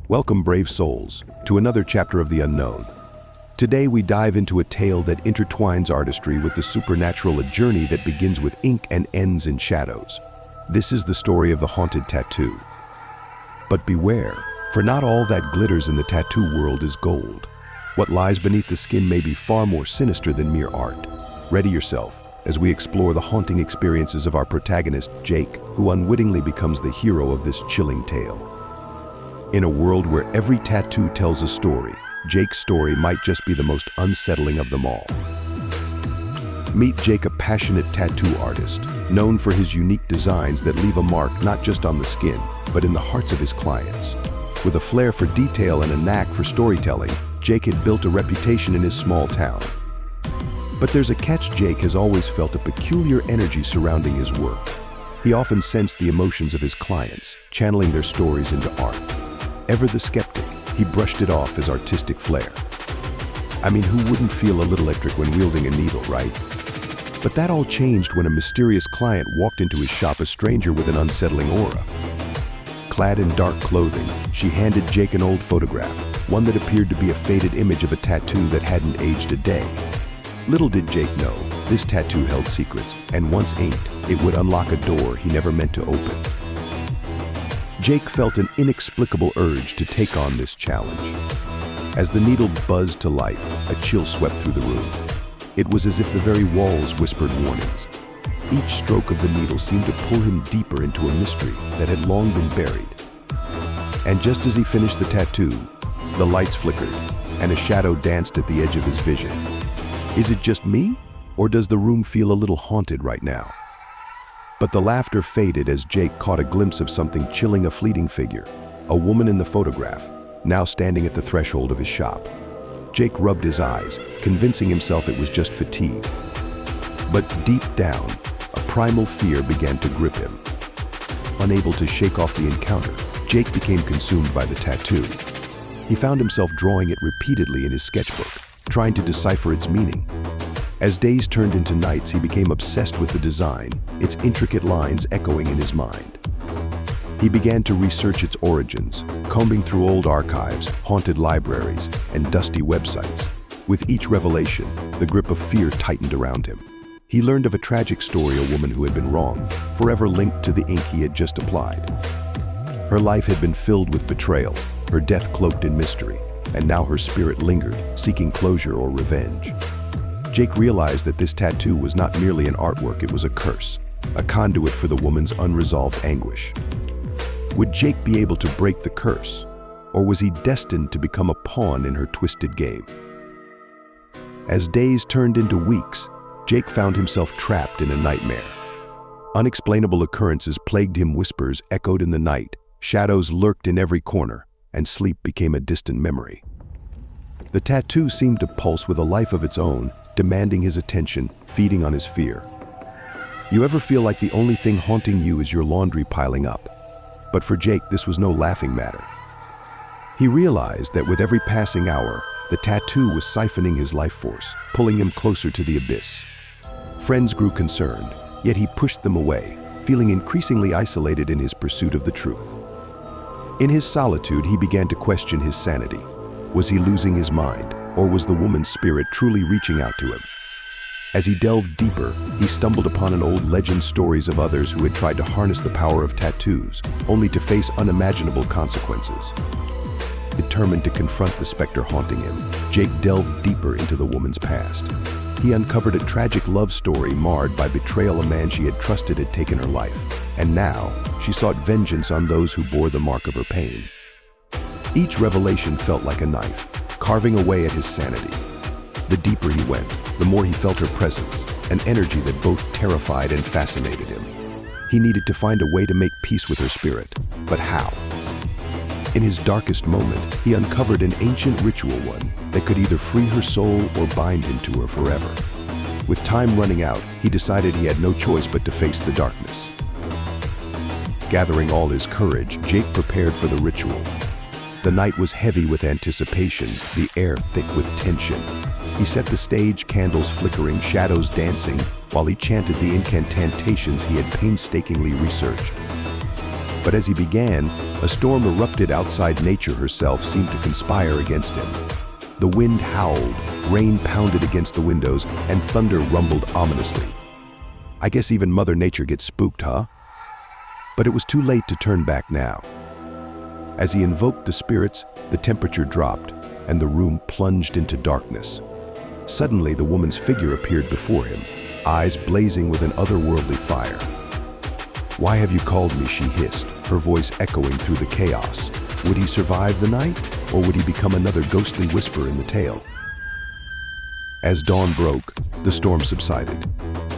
Welcome, brave souls, to another chapter of the unknown. Today we dive into a tale that intertwines artistry with the supernatural, a journey that begins with ink and ends in shadows. This is the story of the haunted tattoo. But beware, for not all that glitters in the tattoo world is gold. What lies beneath the skin may be far more sinister than mere art. Ready yourself as we explore the haunting experiences of our protagonist, Jake, who unwittingly becomes the hero of this chilling tale. In a world where every tattoo tells a story, Jake's story might just be the most unsettling of them all. Meet Jake, a passionate tattoo artist, known for his unique designs that leave a mark not just on the skin, but in the hearts of his clients. With a flair for detail and a knack for storytelling, Jake had built a reputation in his small town. But there's a catch. Jake has always felt a peculiar energy surrounding his work. He often sensed the emotions of his clients, channeling their stories into art. Ever the skeptic, he brushed it off as artistic flair. I mean, who wouldn't feel a little electric when wielding a needle, right? But that all changed when a mysterious client walked into his shop, a stranger with an unsettling aura. Clad in dark clothing, she handed Jake an old photograph, one that appeared to be a faded image of a tattoo that hadn't aged a day. Little did Jake know, this tattoo held secrets, and once inked, it would unlock a door he never meant to open. Jake felt an inexplicable urge to take on this challenge. As the needle buzzed to life, a chill swept through the room. It was as if the very walls whispered warnings. Each stroke of the needle seemed to pull him deeper into a mystery that had long been buried. And just as he finished the tattoo, the lights flickered, and a shadow danced at the edge of his vision. Is it just me, or does the room feel a little haunted right now? But the laughter faded as Jake caught a glimpse of something chilling, a fleeting figure, a woman in the photograph, now standing at the threshold of his shop. Jake rubbed his eyes, convincing himself it was just fatigue. But deep down, a primal fear began to grip him. Unable to shake off the encounter, Jake became consumed by the tattoo. He found himself drawing it repeatedly in his sketchbook, trying to decipher its meaning. As days turned into nights, he became obsessed with the design, its intricate lines echoing in his mind. He began to research its origins, combing through old archives, haunted libraries, and dusty websites. With each revelation, the grip of fear tightened around him. He learned of a tragic story, a woman who had been wronged, forever linked to the ink he had just applied. Her life had been filled with betrayal, her death cloaked in mystery, and now her spirit lingered, seeking closure or revenge. Jake realized that this tattoo was not merely an artwork, it was a curse, a conduit for the woman's unresolved anguish. Would Jake be able to break the curse, or was he destined to become a pawn in her twisted game? As days turned into weeks, Jake found himself trapped in a nightmare. Unexplainable occurrences plagued him, whispers echoed in the night, shadows lurked in every corner, and sleep became a distant memory. The tattoo seemed to pulse with a life of its own, demanding his attention, feeding on his fear. You ever feel like the only thing haunting you is your laundry piling up? But for Jake, this was no laughing matter. He realized that with every passing hour, the tattoo was siphoning his life force, pulling him closer to the abyss. Friends grew concerned, yet he pushed them away, feeling increasingly isolated in his pursuit of the truth. In his solitude, he began to question his sanity. Was he losing his mind, or was the woman's spirit truly reaching out to him? As he delved deeper, he stumbled upon an old legend, stories of others who had tried to harness the power of tattoos, only to face unimaginable consequences. Determined to confront the specter haunting him, Jake delved deeper into the woman's past. He uncovered a tragic love story marred by betrayal. A man she had trusted had taken her life, and now she sought vengeance on those who bore the mark of her pain. Each revelation felt like a knife, carving away at his sanity. The deeper he went, the more he felt her presence, an energy that both terrified and fascinated him. He needed to find a way to make peace with her spirit, but how? In his darkest moment, he uncovered an ancient ritual, one that could either free her soul or bind him to her forever. With time running out, he decided he had no choice but to face the darkness. Gathering all his courage, Jake prepared for the ritual. The night was heavy with anticipation, the air thick with tension. He set the stage, candles flickering, shadows dancing, while he chanted the incantations he had painstakingly researched. But as he began, a storm erupted outside. Nature herself seemed to conspire against him. The wind howled, rain pounded against the windows, and thunder rumbled ominously. I guess even Mother Nature gets spooked, huh? But it was too late to turn back now. As he invoked the spirits, the temperature dropped, and the room plunged into darkness. Suddenly, the woman's figure appeared before him, eyes blazing with an otherworldly fire. "Why have you called me?" she hissed, her voice echoing through the chaos. Would he survive the night, or would he become another ghostly whisper in the tale? As dawn broke, the storm subsided.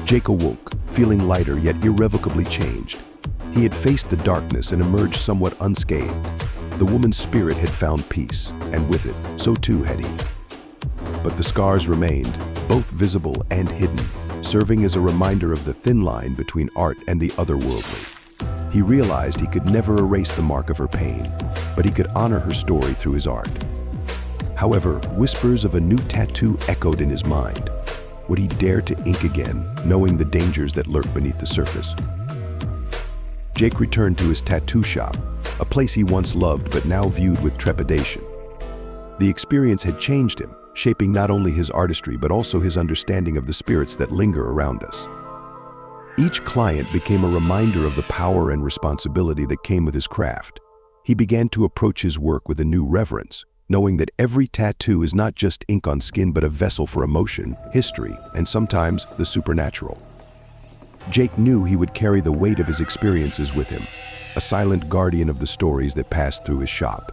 Jake awoke, feeling lighter yet irrevocably changed. He had faced the darkness and emerged somewhat unscathed. The woman's spirit had found peace, and with it, so too had he. But the scars remained, both visible and hidden, serving as a reminder of the thin line between art and the otherworldly. He realized he could never erase the mark of her pain, but he could honor her story through his art. However, whispers of a new tattoo echoed in his mind. Would he dare to ink again, knowing the dangers that lurk beneath the surface? Jake returned to his tattoo shop, a place he once loved but now viewed with trepidation. The experience had changed him, shaping not only his artistry but also his understanding of the spirits that linger around us. Each client became a reminder of the power and responsibility that came with his craft. He began to approach his work with a new reverence, knowing that every tattoo is not just ink on skin but a vessel for emotion, history, and sometimes the supernatural. Jake knew he would carry the weight of his experiences with him, a silent guardian of the stories that passed through his shop.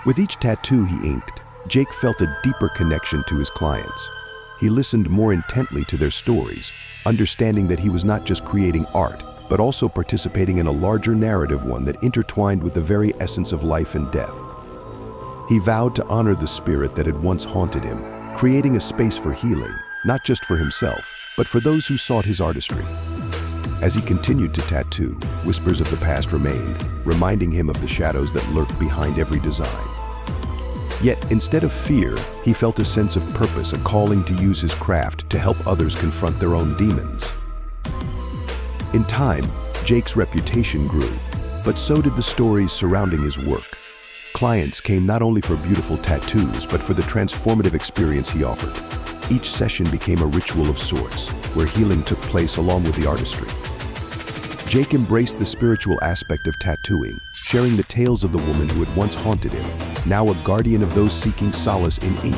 With each tattoo he inked, Jake felt a deeper connection to his clients. He listened more intently to their stories, understanding that he was not just creating art, but also participating in a larger narrative, one that intertwined with the very essence of life and death. He vowed to honor the spirit that had once haunted him, creating a space for healing, not just for himself, but for those who sought his artistry. As he continued to tattoo, whispers of the past remained, reminding him of the shadows that lurked behind every design. Yet, instead of fear, he felt a sense of purpose, a calling to use his craft to help others confront their own demons. In time, Jake's reputation grew, but so did the stories surrounding his work. Clients came not only for beautiful tattoos, but for the transformative experience he offered. Each session became a ritual of sorts, where healing took place along with the artistry. Jake embraced the spiritual aspect of tattooing, sharing the tales of the woman who had once haunted him, now a guardian of those seeking solace in ink.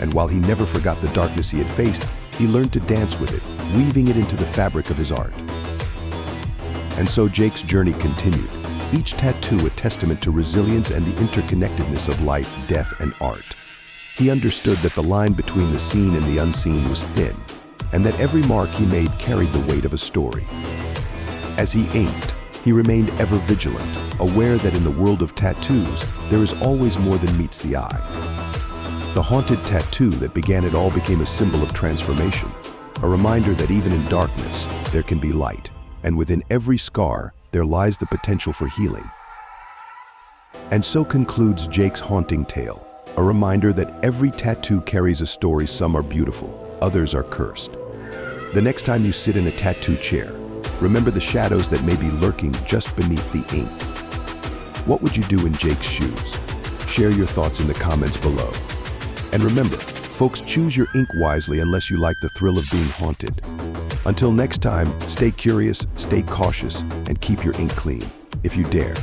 And while he never forgot the darkness he had faced, he learned to dance with it, weaving it into the fabric of his art. And so Jake's journey continued, each tattoo a testament to resilience and the interconnectedness of life, death, and art. He understood that the line between the seen and the unseen was thin, and that every mark he made carried the weight of a story. As he inked, he remained ever vigilant, aware that in the world of tattoos, there is always more than meets the eye. The haunted tattoo that began it all became a symbol of transformation, a reminder that even in darkness, there can be light, and within every scar, there lies the potential for healing. And so concludes Jake's haunting tale, a reminder that every tattoo carries a story. Some are beautiful, others are cursed. The next time you sit in a tattoo chair, remember the shadows that may be lurking just beneath the ink. What would you do in Jake's shoes? Share your thoughts in the comments below. And remember, folks, choose your ink wisely unless you like the thrill of being haunted. Until next time, stay curious, stay cautious, and keep your ink clean, if you dare.